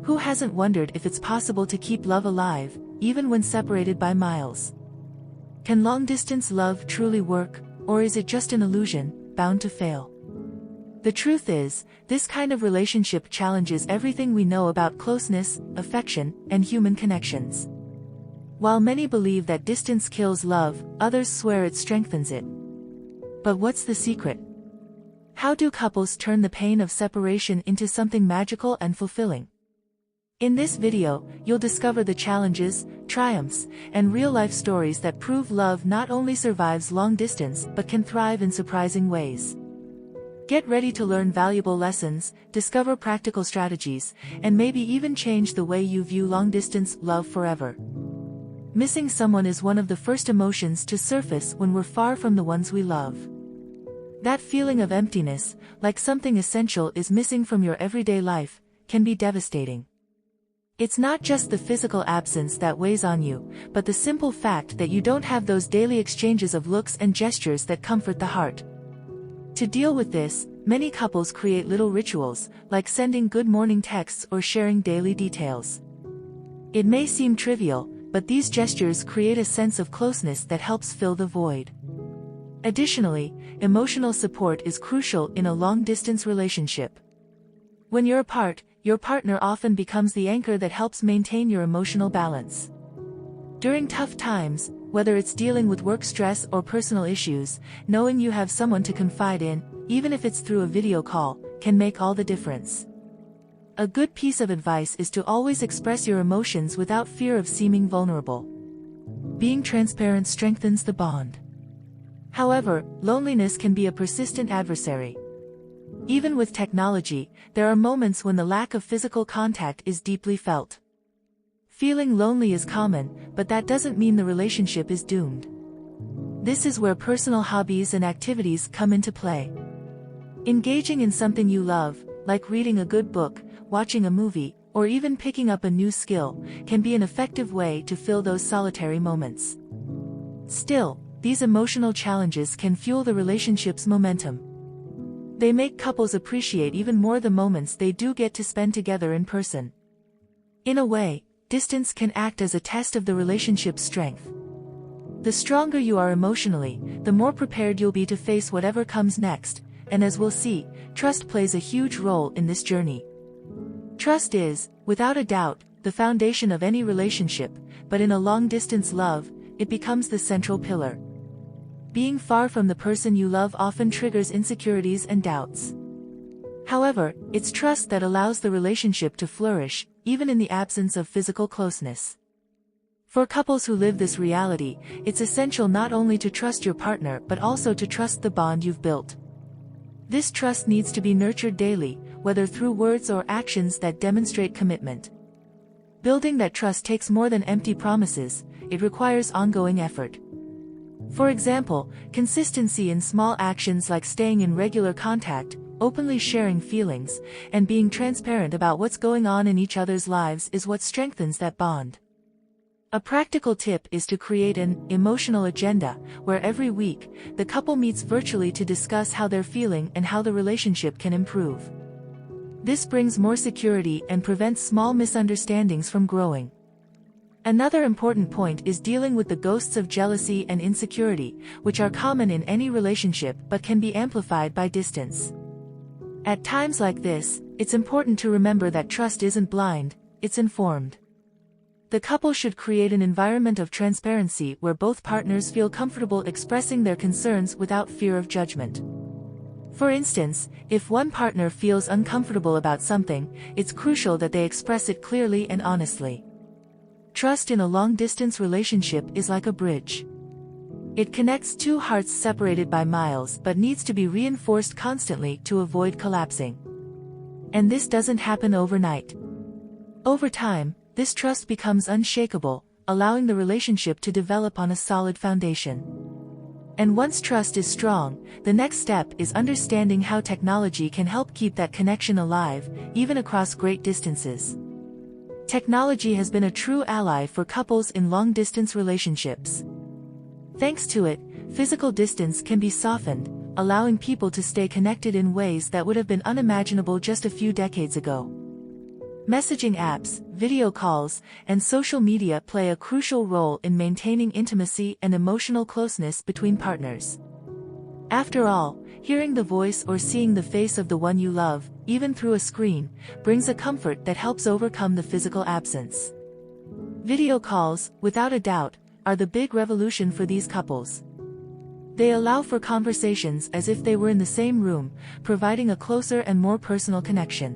Who hasn't wondered if it's possible to keep love alive, even when separated by miles? Can long-distance love truly work, or is it just an illusion, bound to fail? The truth is, this kind of relationship challenges everything we know about closeness, affection, and human connections. While many believe that distance kills love, others swear it strengthens it. But what's the secret? How do couples turn the pain of separation into something magical and fulfilling? In this video, you'll discover the challenges, triumphs, and real-life stories that prove love not only survives long distance but can thrive in surprising ways. Get ready to learn valuable lessons, discover practical strategies, and maybe even change the way you view long-distance love forever. Missing someone is one of the first emotions to surface when we're far from the ones we love. That feeling of emptiness, like something essential is missing from your everyday life, can be devastating. It's not just the physical absence that weighs on you, but the simple fact that you don't have those daily exchanges of looks and gestures that comfort the heart. To deal with this, many couples create little rituals, like sending good morning texts or sharing daily details. It may seem trivial, but these gestures create a sense of closeness that helps fill the void. Additionally, emotional support is crucial in a long-distance relationship. When you're apart, your partner often becomes the anchor that helps maintain your emotional balance. During tough times, whether it's dealing with work stress or personal issues, knowing you have someone to confide in, even if it's through a video call, can make all the difference. A good piece of advice is to always express your emotions without fear of seeming vulnerable. Being transparent strengthens the bond. However, loneliness can be a persistent adversary. Even with technology, there are moments when the lack of physical contact is deeply felt. Feeling lonely is common, but that doesn't mean the relationship is doomed. This is where personal hobbies and activities come into play. Engaging in something you love, like reading a good book, watching a movie, or even picking up a new skill, can be an effective way to fill those solitary moments. Still, these emotional challenges can fuel the relationship's momentum. They make couples appreciate even more the moments they do get to spend together in person. In a way, distance can act as a test of the relationship's strength. The stronger you are emotionally, the more prepared you'll be to face whatever comes next, and as we'll see, trust plays a huge role in this journey. Trust is, without a doubt, the foundation of any relationship, but in a long-distance love, it becomes the central pillar. Being far from the person you love often triggers insecurities and doubts. However, it's trust that allows the relationship to flourish, even in the absence of physical closeness. For couples who live this reality, it's essential not only to trust your partner but also to trust the bond you've built. This trust needs to be nurtured daily, whether through words or actions that demonstrate commitment. Building that trust takes more than empty promises, it requires ongoing effort. For example, consistency in small actions like staying in regular contact, openly sharing feelings, and being transparent about what's going on in each other's lives is what strengthens that bond. A practical tip is to create an emotional agenda, where every week, the couple meets virtually to discuss how they're feeling and how the relationship can improve. This brings more security and prevents small misunderstandings from growing. Another important point is dealing with the ghosts of jealousy and insecurity, which are common in any relationship but can be amplified by distance. At times like this, it's important to remember that trust isn't blind, it's informed. The couple should create an environment of transparency where both partners feel comfortable expressing their concerns without fear of judgment. For instance, if one partner feels uncomfortable about something, it's crucial that they express it clearly and honestly. Trust in a long-distance relationship is like a bridge. It connects two hearts separated by miles but needs to be reinforced constantly to avoid collapsing. And this doesn't happen overnight. Over time, this trust becomes unshakable, allowing the relationship to develop on a solid foundation. And once trust is strong, the next step is understanding how technology can help keep that connection alive, even across great distances. Technology has been a true ally for couples in long-distance relationships. Thanks to it, physical distance can be softened, allowing people to stay connected in ways that would have been unimaginable just a few decades ago. Messaging apps, video calls, and social media play a crucial role in maintaining intimacy and emotional closeness between partners. After all, hearing the voice or seeing the face of the one you love, even through a screen, brings a comfort that helps overcome the physical absence. Video calls, without a doubt, are the big revolution for these couples. They allow for conversations as if they were in the same room, providing a closer and more personal connection.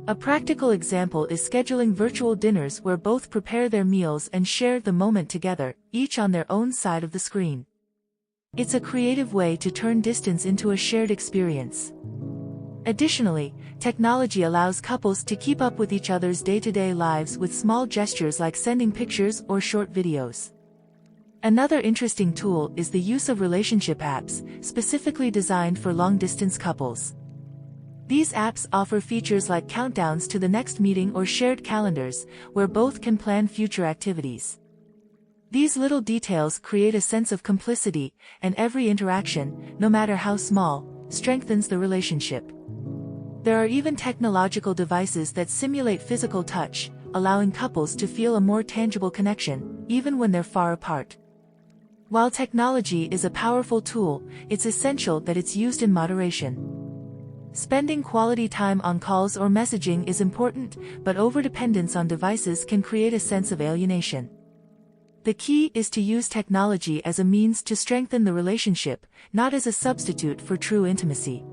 A practical example is scheduling virtual dinners where both prepare their meals and share the moment together, each on their own side of the screen. It's a creative way to turn distance into a shared experience. Additionally, technology allows couples to keep up with each other's day-to-day lives with small gestures like sending pictures or short videos. Another interesting tool is the use of relationship apps, specifically designed for long-distance couples. These apps offer features like countdowns to the next meeting or shared calendars, where both can plan future activities. These little details create a sense of complicity, and every interaction, no matter how small, strengthens the relationship. There are even technological devices that simulate physical touch, allowing couples to feel a more tangible connection, even when they're far apart. While technology is a powerful tool, it's essential that it's used in moderation. Spending quality time on calls or messaging is important, but overdependence on devices can create a sense of alienation. The key is to use technology as a means to strengthen the relationship, not as a substitute for true intimacy.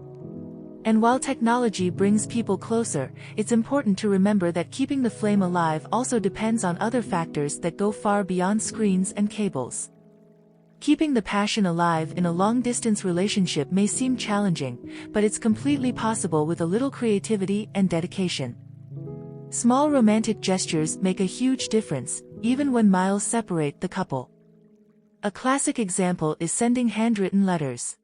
And while technology brings people closer, it's important to remember that keeping the flame alive also depends on other factors that go far beyond screens and cables. Keeping the passion alive in a long-distance relationship may seem challenging, but it's completely possible with a little creativity and dedication. Small romantic gestures make a huge difference, even when miles separate the couple. A classic example is sending handwritten letters.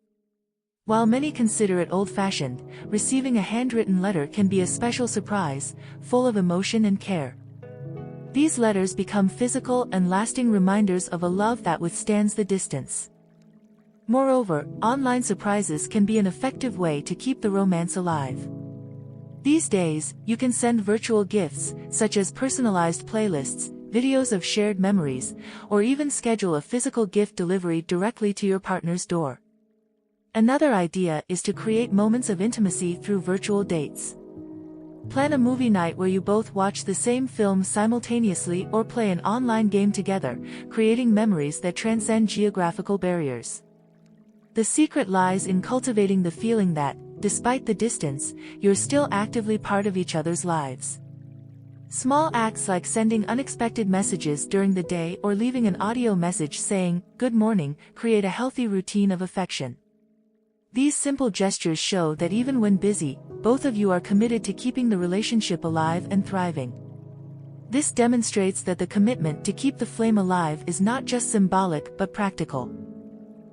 While many consider it old-fashioned, receiving a handwritten letter can be a special surprise, full of emotion and care. These letters become physical and lasting reminders of a love that withstands the distance. Moreover, online surprises can be an effective way to keep the romance alive. These days, you can send virtual gifts, such as personalized playlists, videos of shared memories, or even schedule a physical gift delivery directly to your partner's door. Another idea is to create moments of intimacy through virtual dates. Plan a movie night where you both watch the same film simultaneously or play an online game together, creating memories that transcend geographical barriers. The secret lies in cultivating the feeling that, despite the distance, you're still actively part of each other's lives. Small acts like sending unexpected messages during the day or leaving an audio message saying, "Good morning," create a healthy routine of affection. These simple gestures show that even when busy, both of you are committed to keeping the relationship alive and thriving. This demonstrates that the commitment to keep the flame alive is not just symbolic but practical.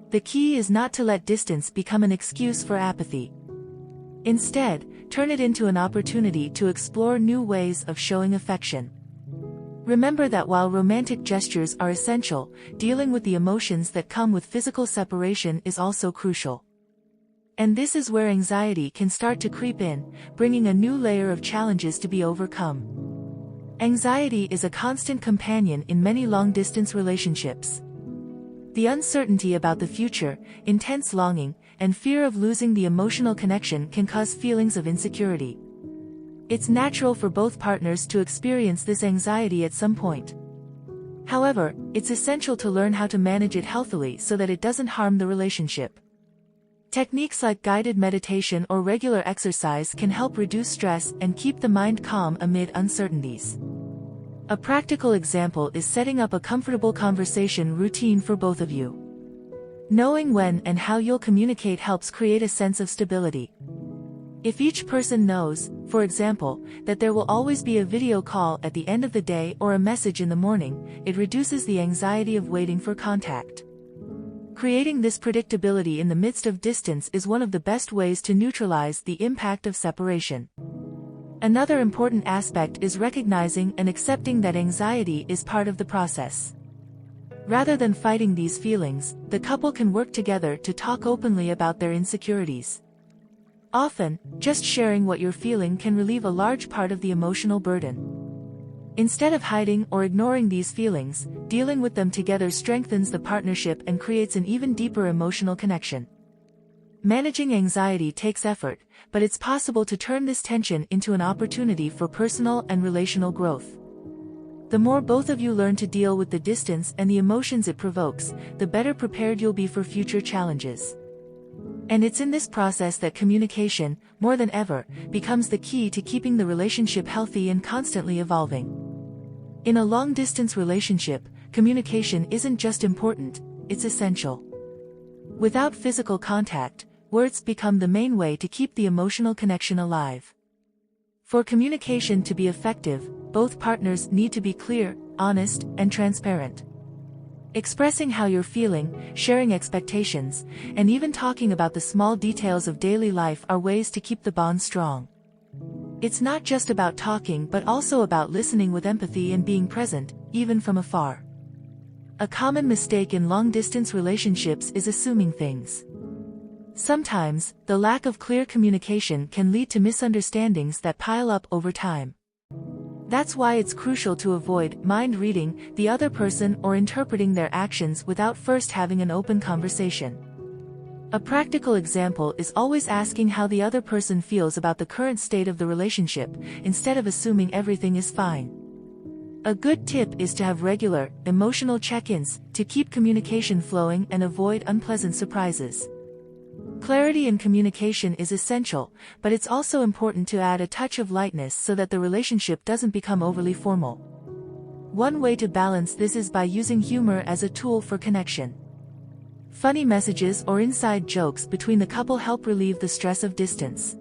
The key is not to let distance become an excuse for apathy. Instead, turn it into an opportunity to explore new ways of showing affection. Remember that while romantic gestures are essential, dealing with the emotions that come with physical separation is also crucial. And this is where anxiety can start to creep in, bringing a new layer of challenges to be overcome. Anxiety is a constant companion in many long-distance relationships. The uncertainty about the future, intense longing, and fear of losing the emotional connection can cause feelings of insecurity. It's natural for both partners to experience this anxiety at some point. However, it's essential to learn how to manage it healthily so that it doesn't harm the relationship. Techniques like guided meditation or regular exercise can help reduce stress and keep the mind calm amid uncertainties. A practical example is setting up a comfortable conversation routine for both of you. Knowing when and how you'll communicate helps create a sense of stability. If each person knows, for example, that there will always be a video call at the end of the day or a message in the morning, it reduces the anxiety of waiting for contact. Creating this predictability in the midst of distance is one of the best ways to neutralize the impact of separation. Another important aspect is recognizing and accepting that anxiety is part of the process. Rather than fighting these feelings, the couple can work together to talk openly about their insecurities. Often, just sharing what you're feeling can relieve a large part of the emotional burden. Instead of hiding or ignoring these feelings, dealing with them together strengthens the partnership and creates an even deeper emotional connection. Managing anxiety takes effort, but it's possible to turn this tension into an opportunity for personal and relational growth. The more both of you learn to deal with the distance and the emotions it provokes, the better prepared you'll be for future challenges. And it's in this process that communication, more than ever, becomes the key to keeping the relationship healthy and constantly evolving. In a long-distance relationship, communication isn't just important, it's essential. Without physical contact, words become the main way to keep the emotional connection alive. For communication to be effective, both partners need to be clear, honest, and transparent. Expressing how you're feeling, sharing expectations, and even talking about the small details of daily life are ways to keep the bond strong. It's not just about talking but also about listening with empathy and being present, even from afar. A common mistake in long-distance relationships is assuming things. Sometimes, the lack of clear communication can lead to misunderstandings that pile up over time. That's why it's crucial to avoid mind-reading the other person or interpreting their actions without first having an open conversation. A practical example is always asking how the other person feels about the current state of the relationship, instead of assuming everything is fine. A good tip is to have regular, emotional check-ins, to keep communication flowing and avoid unpleasant surprises. Clarity in communication is essential, but it's also important to add a touch of lightness so that the relationship doesn't become overly formal. One way to balance this is by using humor as a tool for connection. Funny messages or inside jokes between the couple help relieve the stress of distance.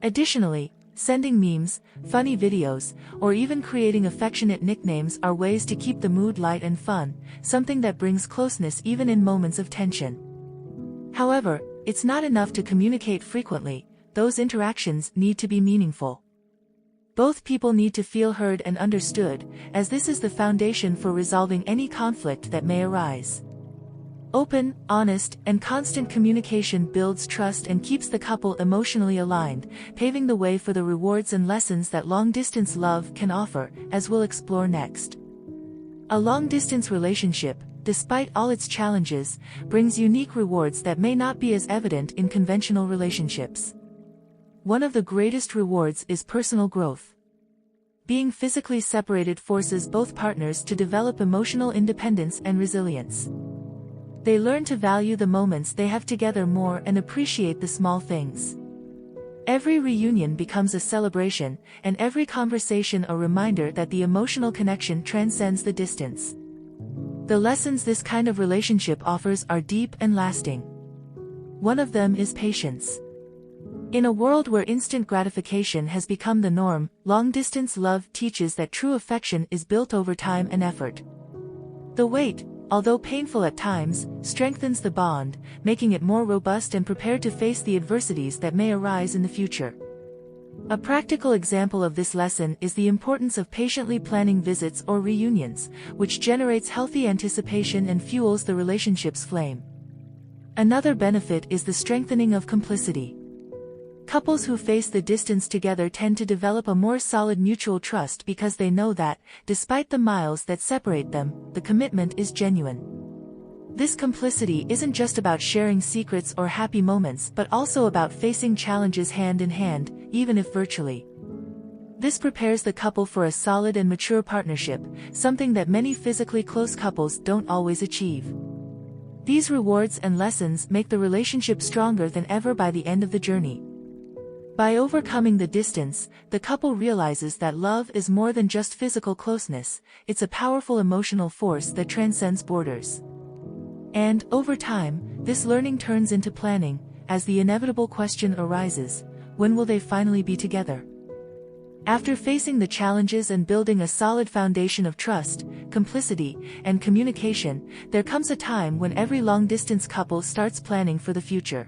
Additionally, sending memes, funny videos, or even creating affectionate nicknames are ways to keep the mood light and fun, something that brings closeness even in moments of tension. However, it's not enough to communicate frequently, those interactions need to be meaningful. Both people need to feel heard and understood, as this is the foundation for resolving any conflict that may arise. Open, honest, and constant communication builds trust and keeps the couple emotionally aligned, paving the way for the rewards and lessons that long-distance love can offer, as we'll explore next. A long-distance relationship, despite all its challenges, brings unique rewards that may not be as evident in conventional relationships. One of the greatest rewards is personal growth. Being physically separated forces both partners to develop emotional independence and resilience. They learn to value the moments they have together more and appreciate the small things. Every reunion becomes a celebration, and every conversation a reminder that the emotional connection transcends the distance. The lessons this kind of relationship offers are deep and lasting. One of them is patience. In a world where instant gratification has become the norm, long-distance love teaches that true affection is built over time and effort. The wait, although painful at times, strengthens the bond, making it more robust and prepared to face the adversities that may arise in the future. A practical example of this lesson is the importance of patiently planning visits or reunions, which generates healthy anticipation and fuels the relationship's flame. Another benefit is the strengthening of complicity. Couples who face the distance together tend to develop a more solid mutual trust because they know that, despite the miles that separate them, the commitment is genuine. This complicity isn't just about sharing secrets or happy moments but also about facing challenges hand in hand, even if virtually. This prepares the couple for a solid and mature partnership, something that many physically close couples don't always achieve. These rewards and lessons make the relationship stronger than ever by the end of the journey. By overcoming the distance, the couple realizes that love is more than just physical closeness, it's a powerful emotional force that transcends borders. And, over time, this learning turns into planning, as the inevitable question arises: when will they finally be together? After facing the challenges and building a solid foundation of trust, complicity, and communication, there comes a time when every long-distance couple starts planning for the future.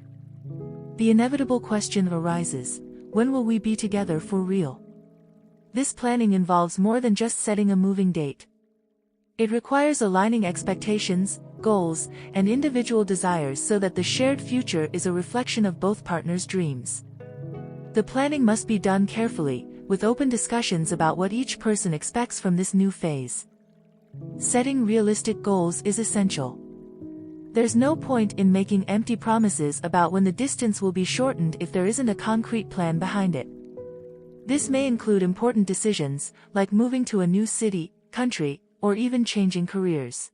The inevitable question arises: when will we be together for real? This planning involves more than just setting a moving date. It requires aligning expectations, goals, and individual desires so that the shared future is a reflection of both partners' dreams. The planning must be done carefully, with open discussions about what each person expects from this new phase. Setting realistic goals is essential. There's no point in making empty promises about when the distance will be shortened if there isn't a concrete plan behind it. This may include important decisions, like moving to a new city, country, or even changing careers.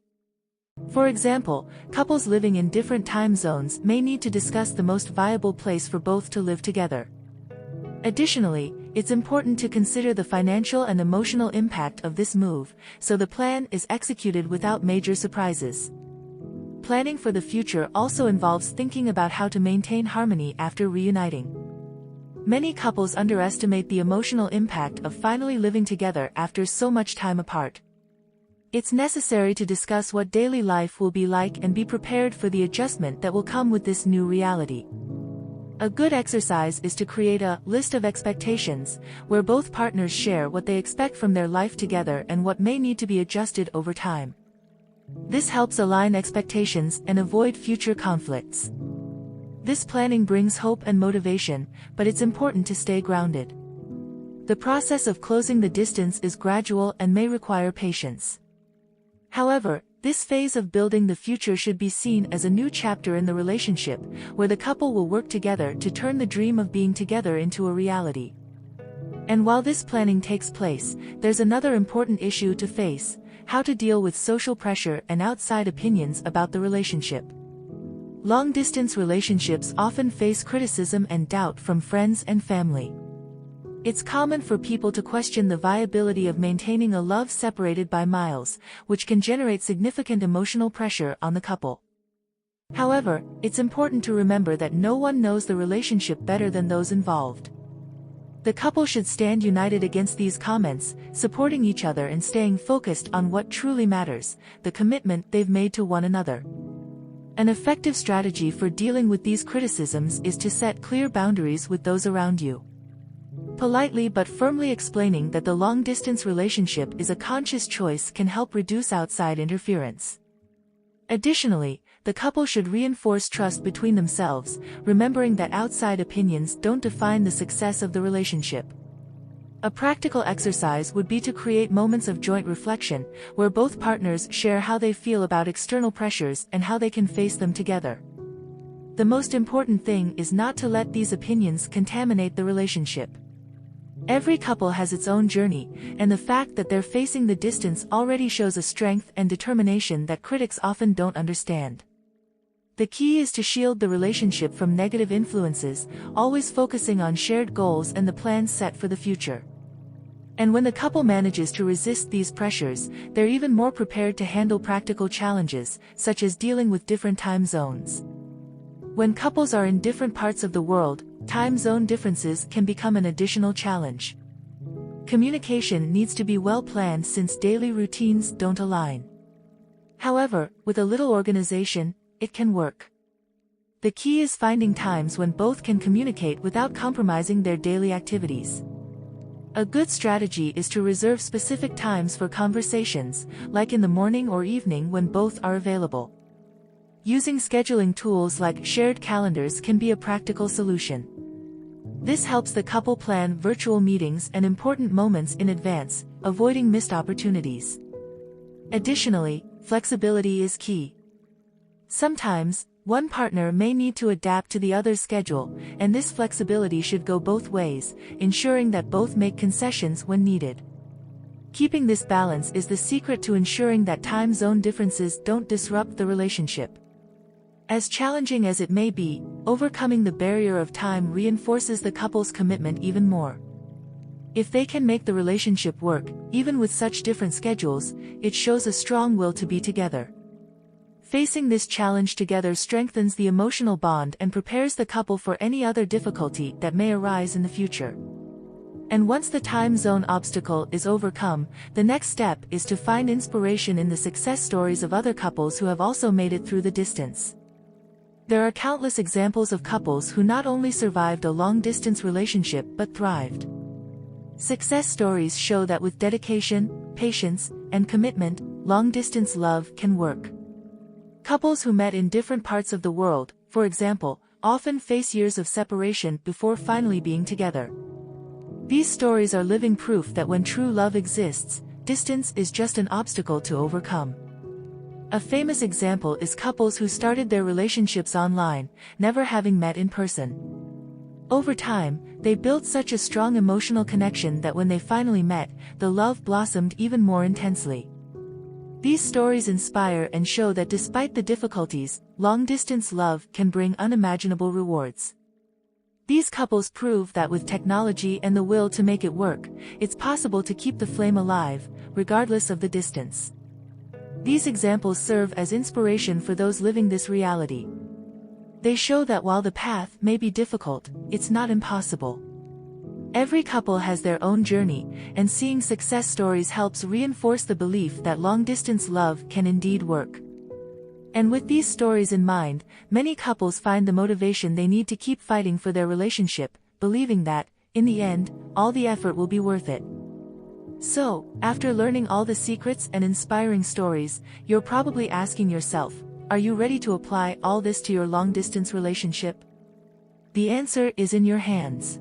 For example, couples living in different time zones may need to discuss the most viable place for both to live together. Additionally, it's important to consider the financial and emotional impact of this move, so the plan is executed without major surprises. Planning for the future also involves thinking about how to maintain harmony after reuniting. Many couples underestimate the emotional impact of finally living together after so much time apart. It's necessary to discuss what daily life will be like and be prepared for the adjustment that will come with this new reality. A good exercise is to create a list of expectations, where both partners share what they expect from their life together and what may need to be adjusted over time. This helps align expectations and avoid future conflicts. This planning brings hope and motivation, but it's important to stay grounded. The process of closing the distance is gradual and may require patience. However, this phase of building the future should be seen as a new chapter in the relationship, where the couple will work together to turn the dream of being together into a reality. And while this planning takes place, there's another important issue to face: how to deal with social pressure and outside opinions about the relationship. Long-distance relationships often face criticism and doubt from friends and family. It's common for people to question the viability of maintaining a love separated by miles, which can generate significant emotional pressure on the couple. However, it's important to remember that no one knows the relationship better than those involved. The couple should stand united against these comments, supporting each other and staying focused on what truly matters: the commitment they've made to one another. An effective strategy for dealing with these criticisms is to set clear boundaries with those around you. Politely but firmly explaining that the long-distance relationship is a conscious choice can help reduce outside interference. Additionally, the couple should reinforce trust between themselves, remembering that outside opinions don't define the success of the relationship. A practical exercise would be to create moments of joint reflection, where both partners share how they feel about external pressures and how they can face them together. The most important thing is not to let these opinions contaminate the relationship. Every couple has its own journey, and the fact that they're facing the distance already shows a strength and determination that critics often don't understand. The key is to shield the relationship from negative influences, always focusing on shared goals and the plans set for the future. And when the couple manages to resist these pressures, they're even more prepared to handle practical challenges, such as dealing with different time zones. When couples are in different parts of the world, time zone differences can become an additional challenge. Communication needs to be well planned since daily routines don't align. However, with a little organization, it can work. The key is finding times when both can communicate without compromising their daily activities. A good strategy is to reserve specific times for conversations, like in the morning or evening when both are available. Using scheduling tools like shared calendars can be a practical solution. This helps the couple plan virtual meetings and important moments in advance, avoiding missed opportunities. Additionally, flexibility is key. Sometimes, one partner may need to adapt to the other's schedule, and this flexibility should go both ways, ensuring that both make concessions when needed. Keeping this balance is the secret to ensuring that time zone differences don't disrupt the relationship. As challenging as it may be, overcoming the barrier of time reinforces the couple's commitment even more. If they can make the relationship work, even with such different schedules, it shows a strong will to be together. Facing this challenge together strengthens the emotional bond and prepares the couple for any other difficulty that may arise in the future. And once the time zone obstacle is overcome, the next step is to find inspiration in the success stories of other couples who have also made it through the distance. There are countless examples of couples who not only survived a long-distance relationship but thrived. Success stories show that with dedication, patience, and commitment, long-distance love can work. Couples who met in different parts of the world, for example, often face years of separation before finally being together. These stories are living proof that when true love exists, distance is just an obstacle to overcome. A famous example is couples who started their relationships online, never having met in person. Over time, they built such a strong emotional connection that when they finally met, the love blossomed even more intensely. These stories inspire and show that despite the difficulties, long-distance love can bring unimaginable rewards. These couples prove that with technology and the will to make it work, it's possible to keep the flame alive, regardless of the distance. These examples serve as inspiration for those living this reality. They show that while the path may be difficult, it's not impossible. Every couple has their own journey, and seeing success stories helps reinforce the belief that long-distance love can indeed work. And with these stories in mind, many couples find the motivation they need to keep fighting for their relationship, believing that, in the end, all the effort will be worth it. So, after learning all the secrets and inspiring stories, you're probably asking yourself, are you ready to apply all this to your long-distance relationship? The answer is in your hands.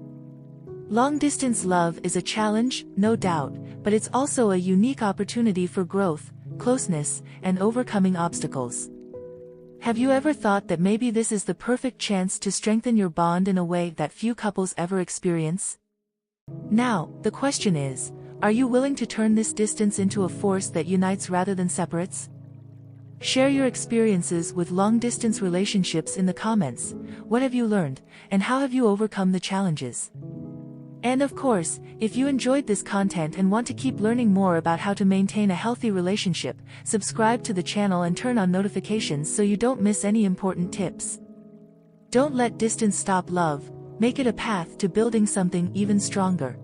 Long-distance love is a challenge, no doubt, but it's also a unique opportunity for growth, closeness, and overcoming obstacles. Have you ever thought that maybe this is the perfect chance to strengthen your bond in a way that few couples ever experience? Now, the question is, are you willing to turn this distance into a force that unites rather than separates? Share your experiences with long-distance relationships in the comments. What have you learned, and how have you overcome the challenges? And of course, if you enjoyed this content and want to keep learning more about how to maintain a healthy relationship, subscribe to the channel and turn on notifications so you don't miss any important tips. Don't let distance stop love, make it a path to building something even stronger.